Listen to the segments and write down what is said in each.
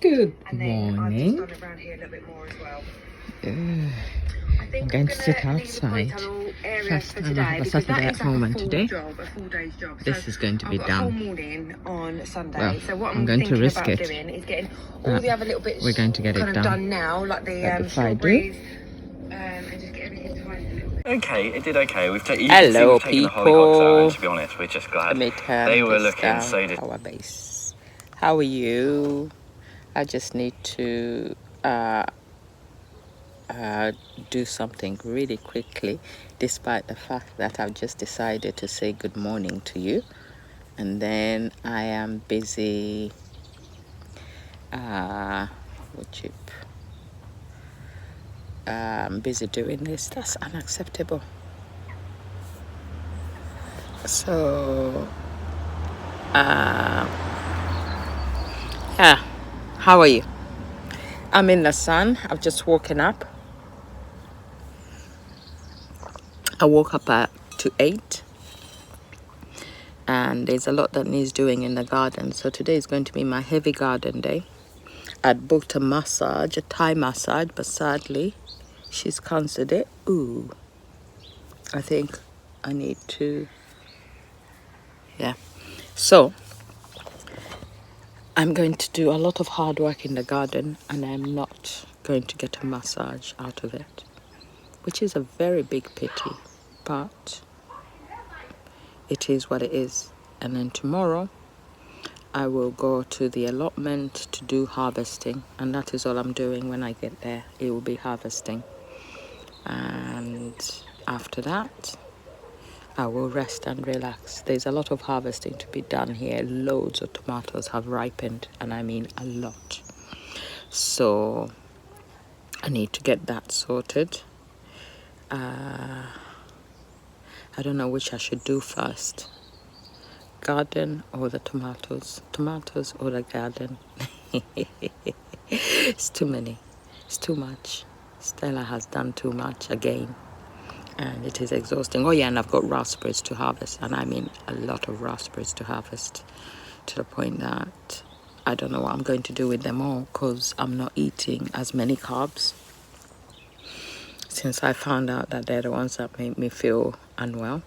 Good and then morning. I've just done around here a little bit more as well. I'm going to sit outside. First time I have a Saturday at home, and today this is going to be done. Whole morning on Sunday. Well, so what I'm going to risk about it. doing is getting all the other little bits we're going to get it done now, like the strawberries, and just get everything tidy a little bit. Okay, it did okay. Hello, we've taken the people. hollyhocks out, and to be honest, we're just glad. Let me turn They were this looking down. so Power base. How are you? I just need to do something really quickly, despite the fact that I've just decided to say good morning to you, and then I am busy busy doing this. That's unacceptable. So yeah, how are you? I'm in the sun. I've just woken up. I woke up at 8, and there's a lot that needs doing in the garden. So today is going to be my heavy garden day. I'd booked a massage, a Thai massage, but sadly she's cancelled it. Ooh, I think I need to, yeah. So I'm going to do a lot of hard work in the garden, and I'm not going to get a massage out of it, which is a very big pity, but it is what it is. And then tomorrow I will go to the allotment to do harvesting, and that is all I'm doing. When I get there, it will be harvesting, and after that I will rest and relax. There's a lot of harvesting to be done here. Loads of tomatoes have ripened, and I mean a lot, so I need to get that sorted. I don't know which I should do first, garden or the tomatoes or the garden. It's too many, it's too much. Stella has done too much again, and it is exhausting. Oh yeah, and I've got raspberries to harvest, and I mean a lot of raspberries to harvest, to the point that I don't know what I'm going to do with them all, because I'm not eating as many carbs since I found out that they're the ones that make me feel unwell.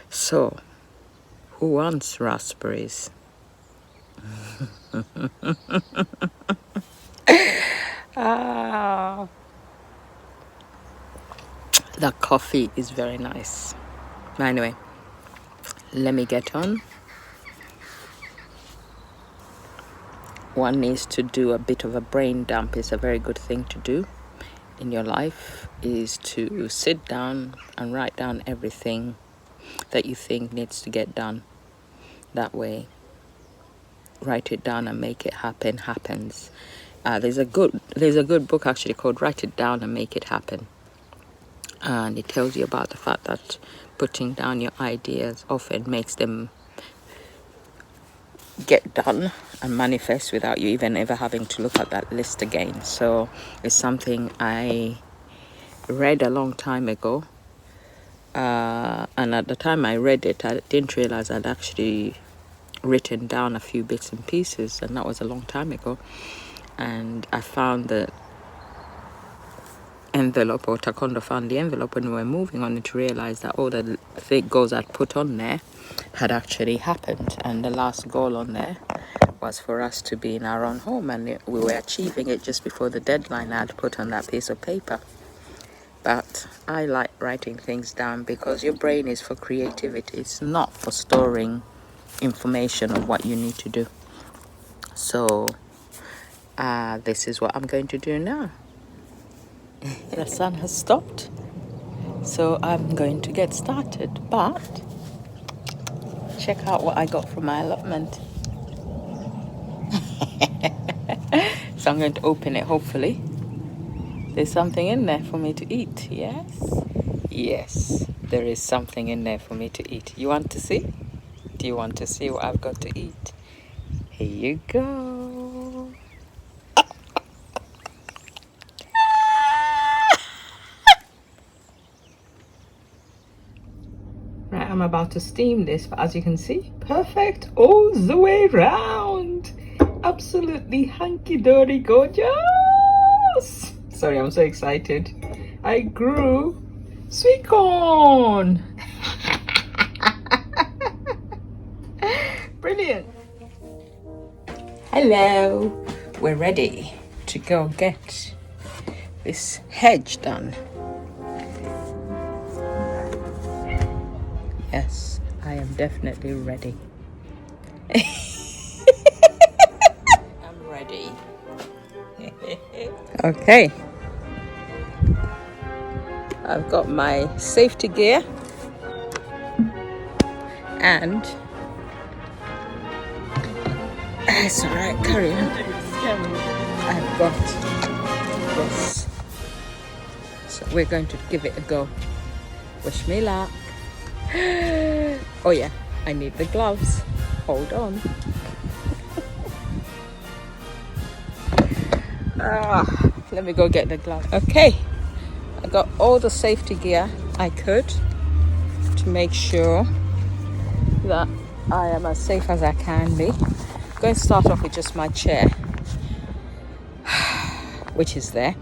So who wants raspberries? The coffee is very nice. Anyway, let me get on. One needs to do a bit of a brain dump. It's a very good thing to do in your life, is to sit down and write down everything that you think needs to get done. That way, write it down and make it happen happens. There's a good book actually called Write It Down and Make It Happen, and it tells you about the fact that putting down your ideas often makes them get done and manifest without you even ever having to look at that list again. So it's something I read a long time ago, and at the time I read it, I didn't realize I'd actually written down a few bits and pieces, and that was a long time ago. And I found the envelope, or Taekwondo found the envelope when we were moving on, to realize that all the goals I'd put on there had actually happened, and the last goal on there was for us to be in our own home, and we were achieving it just before the deadline I'd put on that piece of paper. But I like writing things down because your brain is for creativity. It's not for storing information of what you need to do. So this is what I'm going to do now. The sun has stopped, so I'm going to get started. But check out what I got from my allotment. So I'm going to open it, hopefully. There's something in there for me to eat. Yes, there is something in there for me to eat. You want to see? Do you want to see what I've got to eat? Here you go. Right, I'm about to steam this, but as you can see, perfect all the way round. absolutely hunky-dory gorgeous. Sorry, I'm so excited. I grew sweet corn. Brilliant. Hello, we're ready to go get this hedge done. Yes, I am definitely ready. I'm ready. Okay, I've got my safety gear and it's all right, carry on. I've got this, so we're going to give it a go. Wish me luck. Oh yeah, I need the gloves. Hold on. Let me go get the gloves. Okay, I got all the safety gear I could to make sure that I am as safe as I can be. I'm going to start off with just my chair, which is there,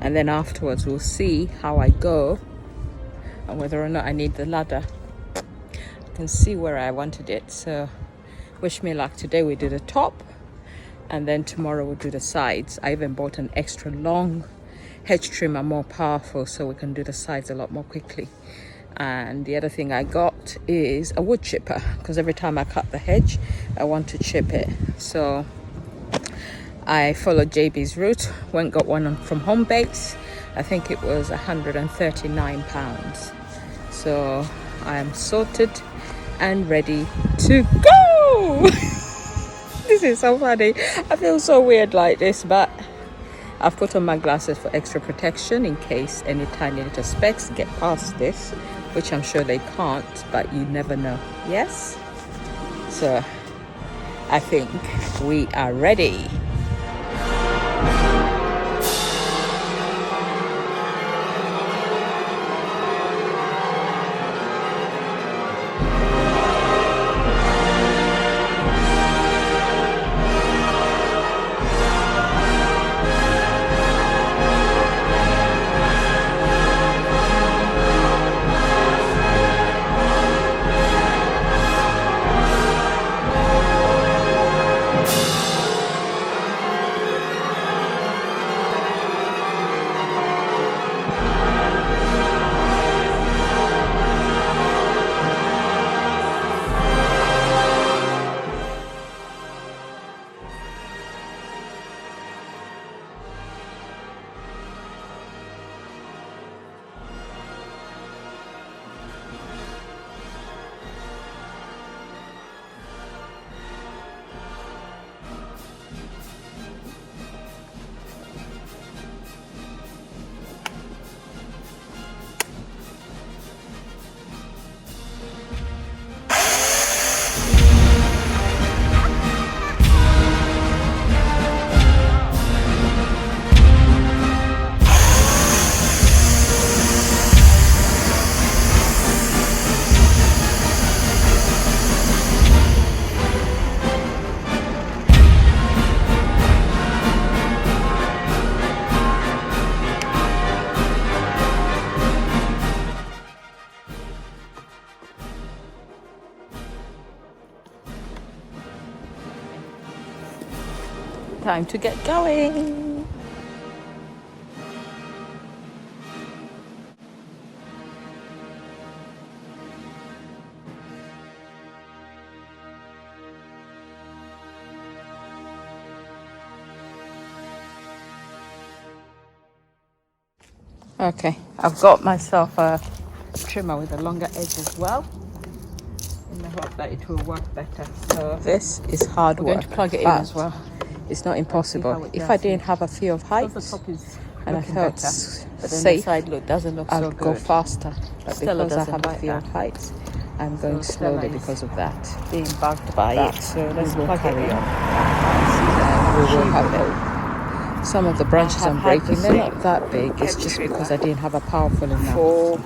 and then afterwards we'll see how I go and whether or not I need the ladder. I can see where I wanted it, so wish me luck. Today we do the top and then tomorrow we'll do the sides. I even bought an extra long hedge trimmer, more powerful, so we can do the sides a lot more quickly. And the other thing I got is a wood chipper, because every time I cut the hedge I want to chip it. So I followed JB's route, went got one from Home Base. I think it was £139. So I am sorted and ready to go. This is so funny. I feel so weird like this, but I've put on my glasses for extra protection in case any tiny little specks get past this, which I'm sure they can't, but you never know. Yes? So I think we are ready. Time to get going. Okay, I've got myself a trimmer with a longer edge as well, in the hope that it will work better. So this is hard work. We're going to plug it in as well. It's not impossible. If I didn't have a fear of heights and I felt safe, I would go faster. But because I have a fear of heights, I'm going slowly because of that. Being bugged by it. So let's carry on. We will have it. Some of the branches I'm breaking, they're not that big. It's just because I didn't have a powerful enough. For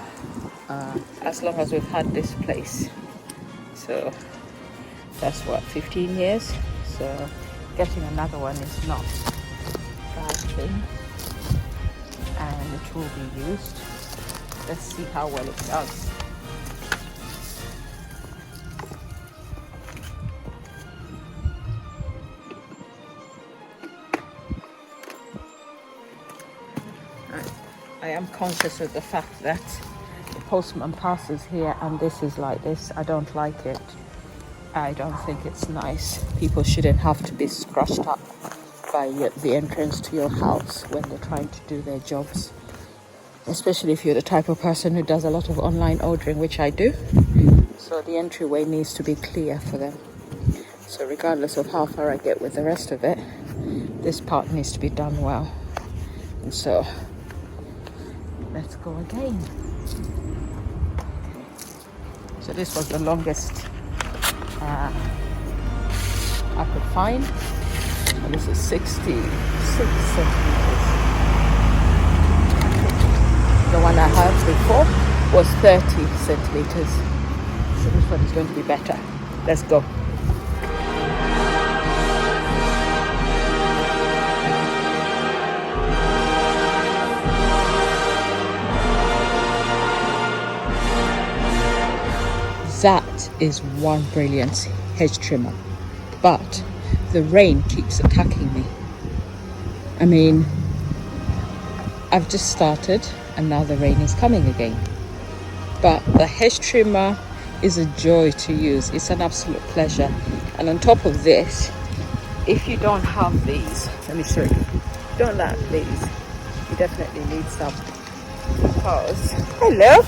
as long as we've had this place. So that's what, 15 years? So getting another one is not a bad thing, and it will be used. Let's see how well it does. I am conscious of the fact that the postman passes here and this is like this. I don't like it. I don't think it's nice. People shouldn't have to be scratched up by the entrance to your house when they're trying to do their jobs. Especially if you're the type of person who does a lot of online ordering, which I do. So the entryway needs to be clear for them. So regardless of how far I get with the rest of it, this part needs to be done well. And so let's go again. Okay. So this was the longest I could find. And this is 66 centimeters. The one I had before was 30 centimeters. So this one is going to be better. Let's go. That is one brilliant hedge trimmer, but the rain keeps attacking me. I mean, I've just started and now the rain is coming again. But the hedge trimmer is a joy to use. It's an absolute pleasure. And on top of this, if you don't have these, let me show you. If you don't have these, you definitely need some. Because, hello.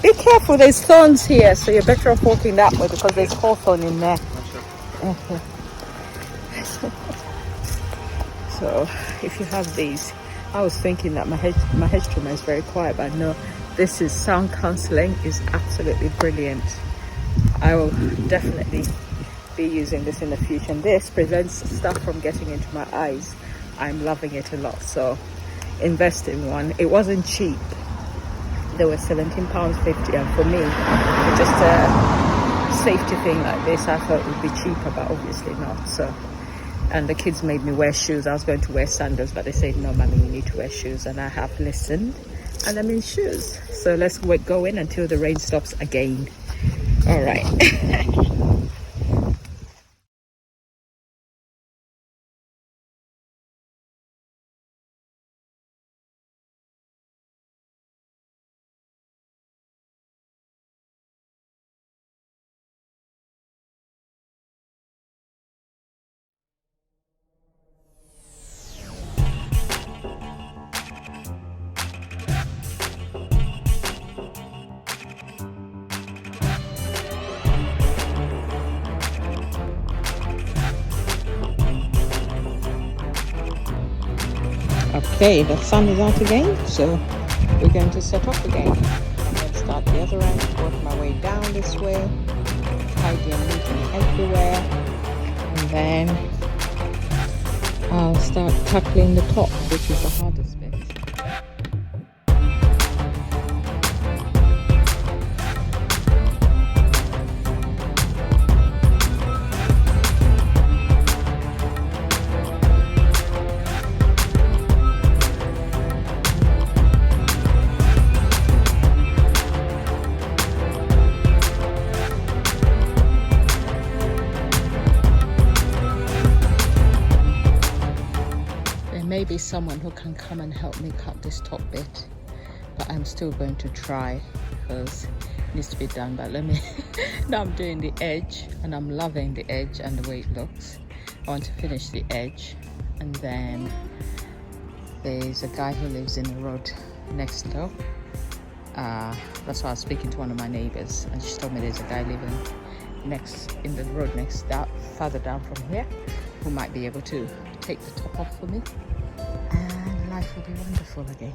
Be careful, there's thorns here, so you're better off walking that way because there's hawthorn in there. So if you have these, I was thinking that my hedge trimmer is very quiet, but no, this is sound cancelling, is absolutely brilliant. I will definitely be using this in the future, and this prevents stuff from getting into my eyes. I'm loving it a lot, so invest in one. It wasn't cheap. They were £17.50, and for me, just a safety thing like this, I thought it would be cheaper, but obviously not. So, and the kids made me wear shoes. I was going to wear sandals, but they said, no, mommy, you need to wear shoes, and I have listened, and I'm in shoes. So let's go in until the rain stops again. All right. Okay, the sun is out again, so we're going to set off again. I'm going to start the other end, work my way down this way, tidy and neat and everywhere, and then I'll start tackling the top, which is the hardest bit. Maybe someone who can come and help me cut this top bit, but I'm still going to try because it needs to be done. But let me now I'm doing the edge and I'm loving the edge and the way it looks. I want to finish the edge, and then there's a guy who lives in the road next door. That's why I was speaking to one of my neighbors, and she told me there's a guy living in the road next that further down from here who might be able to take the top off for me, and life will be wonderful again.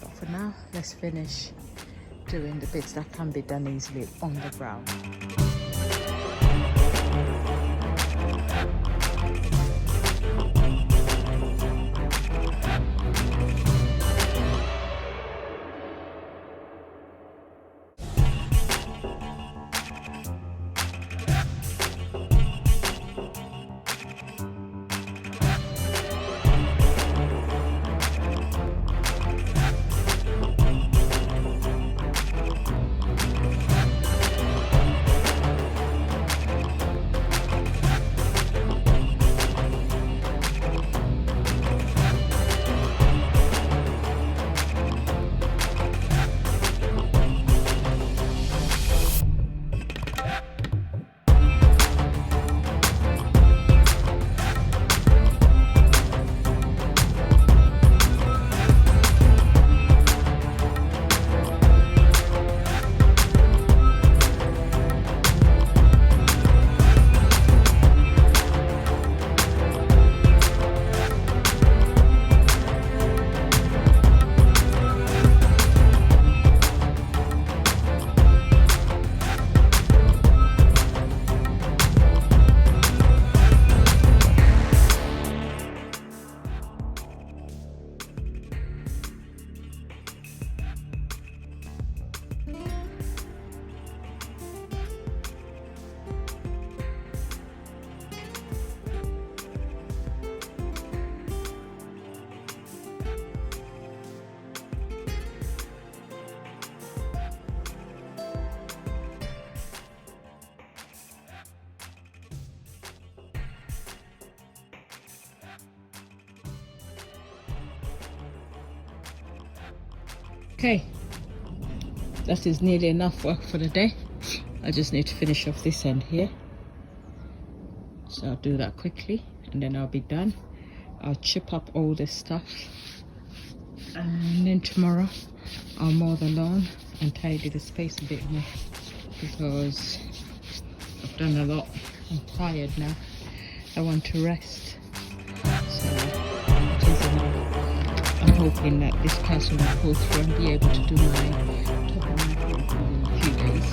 But for now, let's finish doing the bits that can be done easily on the ground. Okay, that is nearly enough work for the day. I just need to finish off this end here, so I'll do that quickly and then I'll be done. I'll chip up all this stuff, and then tomorrow I'll mow the lawn and tidy the space a bit more, because I've done a lot. I'm tired now. I want to rest. So it is enough. I'm hoping that this class will go through and be able to do my top of my course in a few days.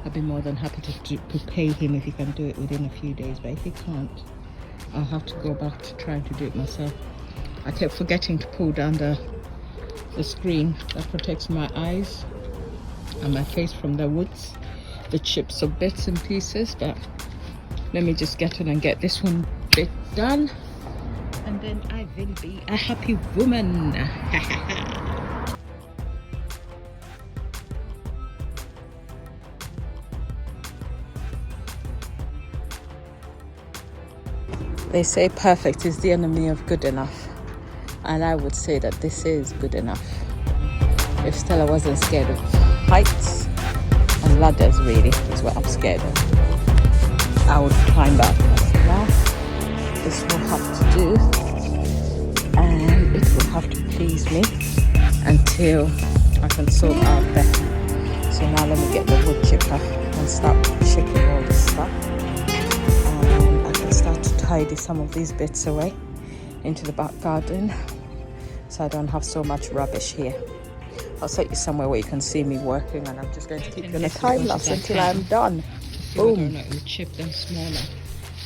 I'd be more than happy to pay him if he can do it within a few days, but if he can't, I'll have to go back to trying to do it myself. I kept forgetting to pull down the screen that protects my eyes and my face from the woods, the chips of bits and pieces. But let me just get on and get this one bit done, and then I will be a happy woman. They say perfect is the enemy of good enough, and I would say that this is good enough. If Stella wasn't scared of heights and ladders, really, is what I'm scared of, I would climb up. Now, this will have to do, and it will have to please me until I can sort out better. So now let me get the wood chipper and start chipping all this stuff. Start to tidy some of these bits away into the back garden, so I don't have so much rubbish here. I'll set you somewhere where you can see me working, and I'm just going to keep you on a time lapse until I'm done. Boom. I would chip them smaller.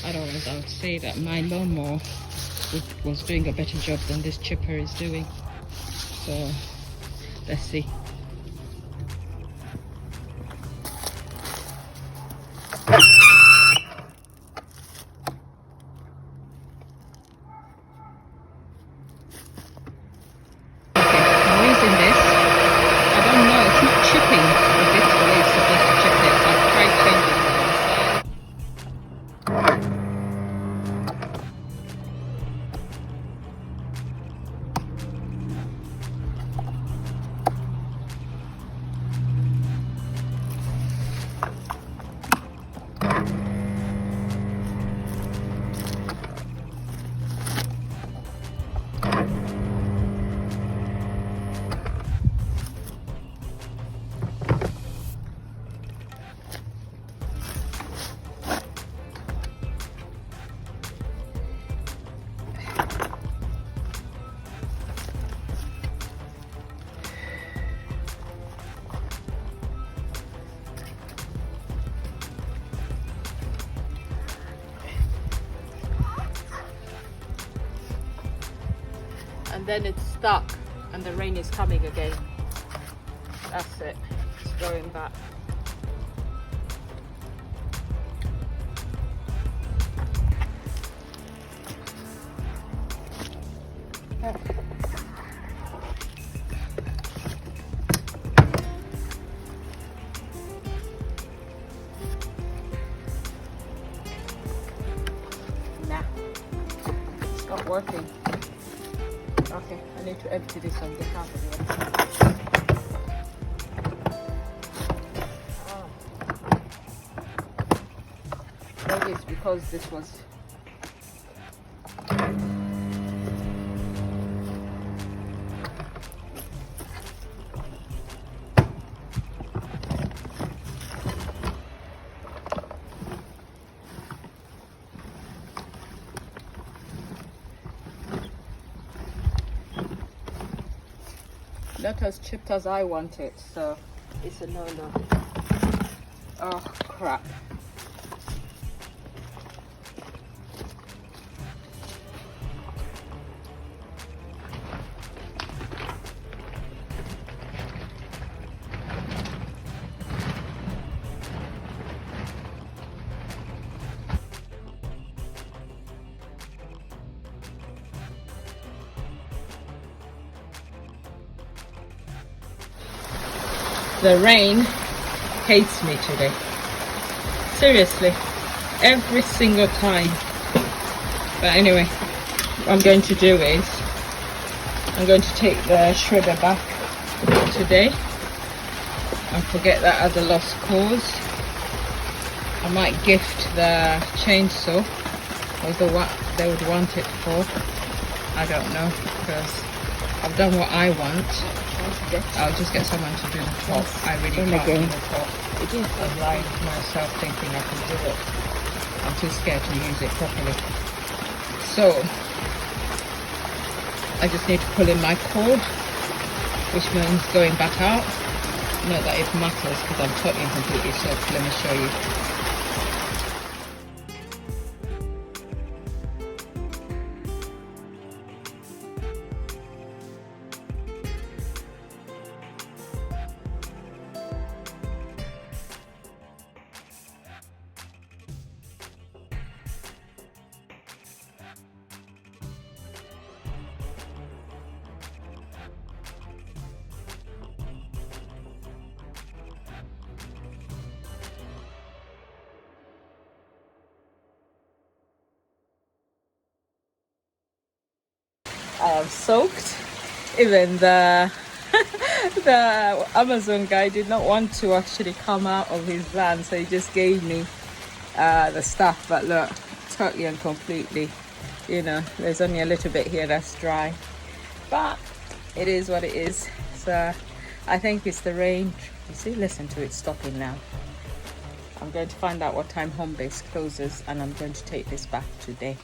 Otherwise, I would say that my lawnmower was doing a better job than this chipper is doing. So let's see. And then it's stuck and the rain is coming again. That's it, it's going back. Nah, it's not working. Okay, I need to empty this and get out of here. Maybe it's because this was... not as chipped as I want it, so it's a no-no. Oh crap. The rain hates me today. Seriously, every single time. But anyway, what I'm going to do is I'm going to take the shredder back today and forget that as a lost cause. I might gift the chainsaw, although what they would want it for, I don't know, because I've done what I want. I'll just get someone to do the top. I really can't do the top. I'm lying to myself thinking I can do it. I'm too scared to use it properly. So I just need to pull in my cord, which means going back out. Not that it matters because I'm totally and completely soaked. Let me show you. I am soaked. Even the the Amazon guy did not want to actually come out of his van, so he just gave me the stuff. But look, totally and completely, you know, there's only a little bit here that's dry, but it is what it is. So I think it's the rain. You see, listen to it stopping now. I'm going to find out what time home base closes, and I'm going to take this back today.